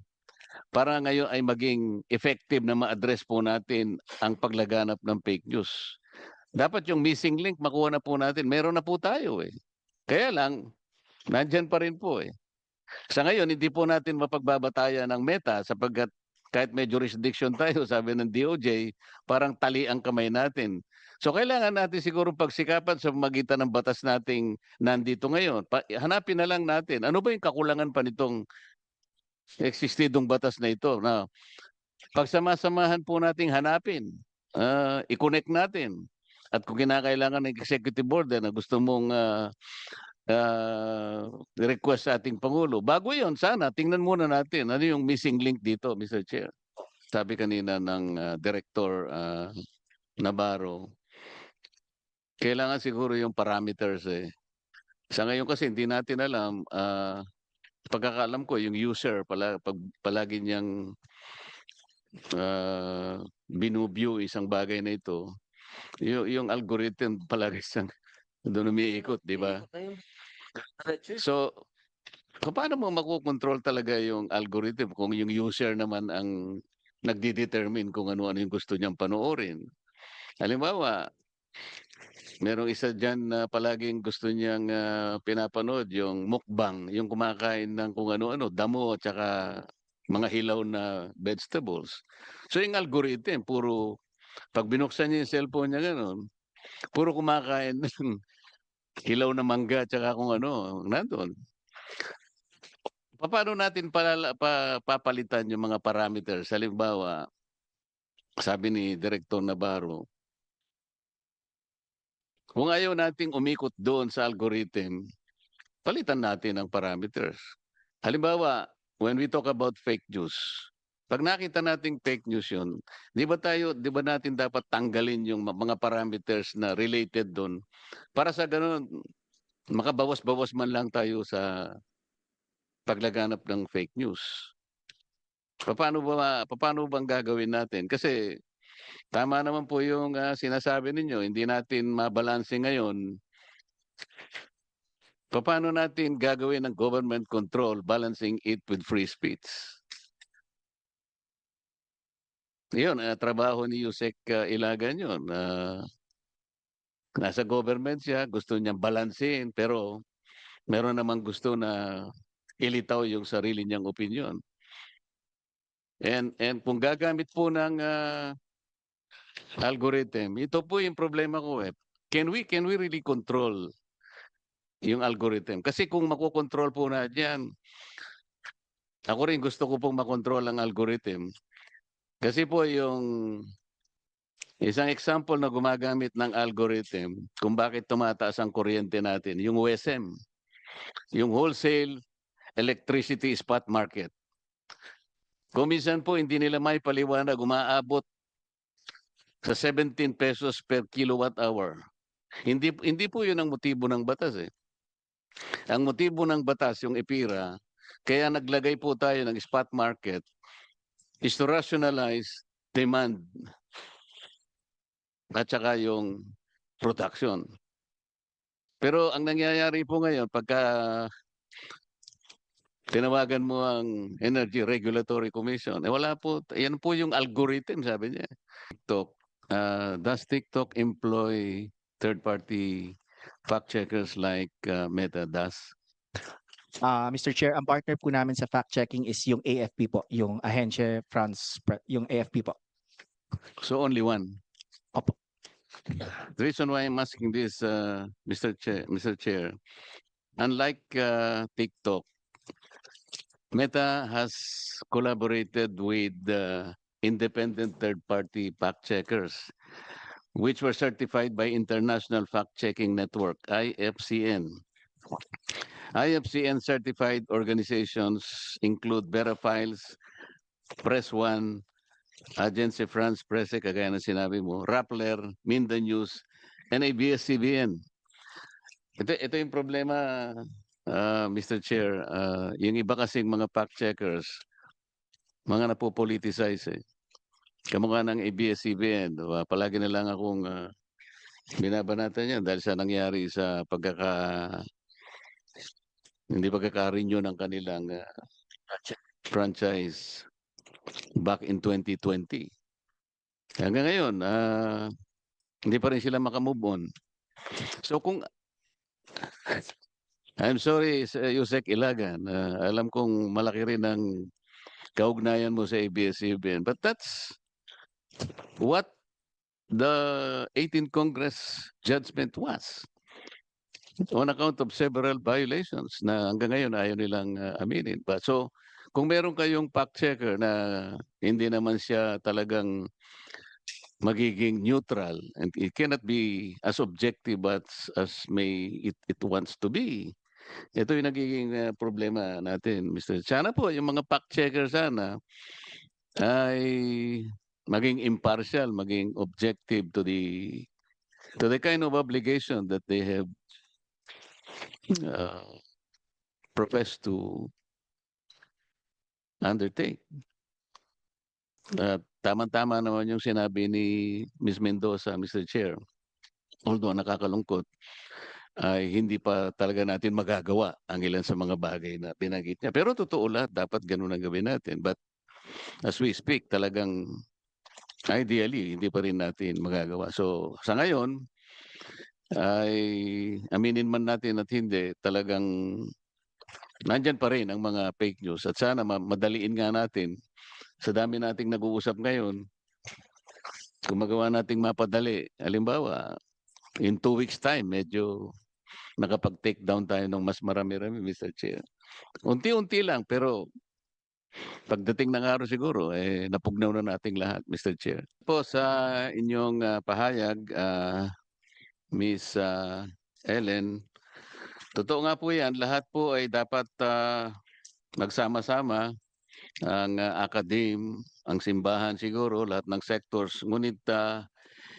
para ngayon ay maging effective na ma-address po natin ang paglaganap ng fake news? Dapat yung missing link makuha na po natin. Meron na po tayo eh. Kaya lang, nandyan pa rin po eh. Sa ngayon, hindi po natin mapagbabatayan ng Meta sapagkat kahit may jurisdiction tayo, sabi ng DOJ, parang tali ang kamay natin. So kailangan natin siguro pagsikapan sa magitan ng batas nating nandito ngayon. Hanapin na lang natin, ano ba yung kakulangan pa nitong existidong batas na ito? Na pagsama-samahan po nating hanapin, i-connect natin. At kung kinakailangan ng executive order na gusto mong request sa ating Pangulo, bago yon sana tingnan muna natin ano yung missing link dito, Mr. Chair. Sabi kanina ng Director Navarro, kailangan siguro yung parameters eh. Sa ngayon kasi hindi natin alam, pagkakaalam ko yung user palagi niyang binuview isang bagay na ito, yung algorithm palagi siyang doon umiikot, di ba? So, paano mo makokontrol talaga yung algorithm kung yung user naman ang nagdi-determine kung ano-ano yung gusto niyang panoorin? Halimbawa, merong isa diyan na palaging gusto niyang pinapanood yung mukbang, yung kumakain ng kung ano-ano, damo at saka mga hilaw na vegetables. So yung algorithm, pag binuksan niya yung cellphone niya gano'n, puro kumakain ng hilaw na mangga at saka kung ano, nandun. Paano natin papalitan yung mga parameters? Halimbawa, sabi ni Director Navarro, kung ayaw nating umikot doon sa algorithm, palitan natin ang parameters. Halimbawa, when we talk about fake news, pag nakita nating fake news yun, di ba natin dapat tanggalin yung mga parameters na related doon para sa ganun, makabawas-bawas man lang tayo sa paglaganap ng fake news. Paano bang gagawin natin? Kasi tama naman po yung sinasabi ninyo, hindi natin mabalanse ngayon. Paano natin gagawin ng government control, balancing it with free speech? Yun, trabaho ni Yusek Ilagan yun. Nasa government siya, gusto niyang balansein, pero meron namang gusto na ilitaw yung sarili niyang opinion. And kung gagamit po ng algorithm, ito po yung problema ko eh. Can we really control yung algorithm? Kasi kung makokontrol po na yan, ako rin gusto ko pong makontrol ang algorithm. Kasi po yung isang example na gumagamit ng algorithm kung bakit tumataas ang kuryente natin, yung WESM, yung Wholesale Electricity Spot Market. Kung minsan po hindi nila may paliwanag, umaabot sa 17 pesos per kilowatt hour. Hindi po yun ang motibo ng batas eh. Ang motibo ng batas, yung EPIRA, kaya naglagay po tayo ng spot market is to rationalize demand at saka yung production. Pero ang nangyayari po ngayon, pagka tinawagan mo ang Energy Regulatory Commission, wala po, yan po yung algorithm, sabi niya. TikTok, does TikTok employ third-party fact-checkers like Meta does? Mr. Chair, ang partner po namin sa fact-checking is yung AFP po, yung Agence France, yung AFP po. So only one? Opo. The reason why I'm asking this, Mr. Chair, unlike TikTok, Meta has collaborated with independent third-party fact-checkers, which were certified by International Fact-Checking Network, IFCN. IFCN certified organizations include Verifiles, Press One, Agence France Presse, kagaya na sinabi mo, Rappler, Minda News, and ABS-CBN. Ito yung problema, Mr. Chair. Yung iba kasing mga fact-checkers, mga napopoliticize eh. Kamukha ng ABS-CBN, palagi na lang akong binabanatan yan dahil sa nangyari sa hindi pagkaka-renew ng kanilang franchise back in 2020. Hanggang ngayon, hindi pa rin sila makamove on. So kung, I'm sorry, Yusek Ilagan, alam kong malaki rin ang kaugnayan mo sa ABS-CBN, but that's what the 18th Congress judgment was. On account of several violations na hanggang ngayon ayaw nilang aminin. But so, kung meron kayong fact checker na hindi naman siya talagang magiging neutral and it cannot be as objective as it wants to be. Ito yung nagiging problema natin, Mr. Sana po yung mga fact checker sana ay maging impartial, maging objective to the to the kind of obligation that they have uh, professed to undertake. Tama-tama naman yung sinabi ni Ms. Mendoza, Mr. Chair. Although nakakalungkot, ay hindi pa talaga natin magagawa ang ilan sa mga bagay na binanggit niya. Pero totoo lahat, dapat ganun ang gawin natin. But as we speak, talagang ideally, hindi pa rin natin magagawa. So sa ngayon, ay aminin man natin at hindi, talagang nandyan pa rin ang mga fake news. At sana madaliin nga natin, sa dami nating nag-uusap ngayon, kung magawa nating mapadali, halimbawa, in 2 weeks time, medyo nakapag-take down tayo ng mas marami-rami, Mr. Chair. Unti-unti lang, pero pagdating ng araw siguro, napugnaw na nating lahat, Mr. Chair. Po sa inyong pahayag, Miss Ellen, totoo nga po yan, lahat po ay dapat magsama-sama, ang academe, ang simbahan siguro, lahat ng sectors. Ngunit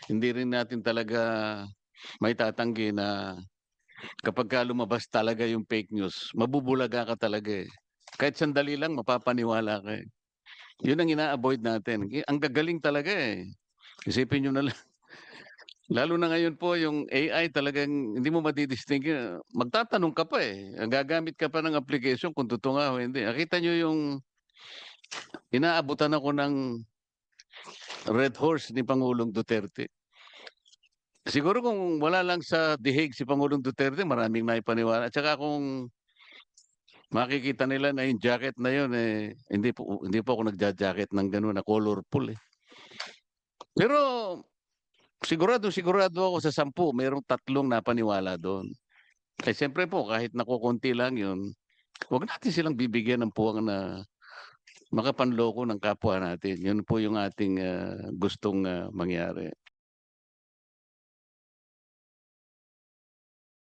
hindi rin natin talaga may tatanggi na kapag ka lumabas talaga yung fake news, mabubulaga ka talaga eh. Kahit sandali lang, mapapaniwala ka eh. Yun ang ina-avoid natin. Ang gagaling talaga eh. Isipin nyo na lang. Lalo na ngayon po, yung AI talagang hindi mo madidistingue. Magtatanong ka pa eh. Gagamit ka pa ng application kung totoo nga o hindi. Nakita nyo yung inaabutan ako ng Red Horse ni Pangulong Duterte. Siguro kung wala lang sa dihig si Pangulong Duterte, maraming naipaniwala. At saka kung makikita nila na yung jacket na yun, hindi po ako nagja-jacket ng gano'n na colorful eh. Pero sigurado ako sa 10, mayroong 3 napaniwala doon. Siyempre po, kahit nakukunti lang yun, huwag natin silang bibigyan ng puwang na makapanloko ng kapwa natin. Yun po yung ating gustong mangyari.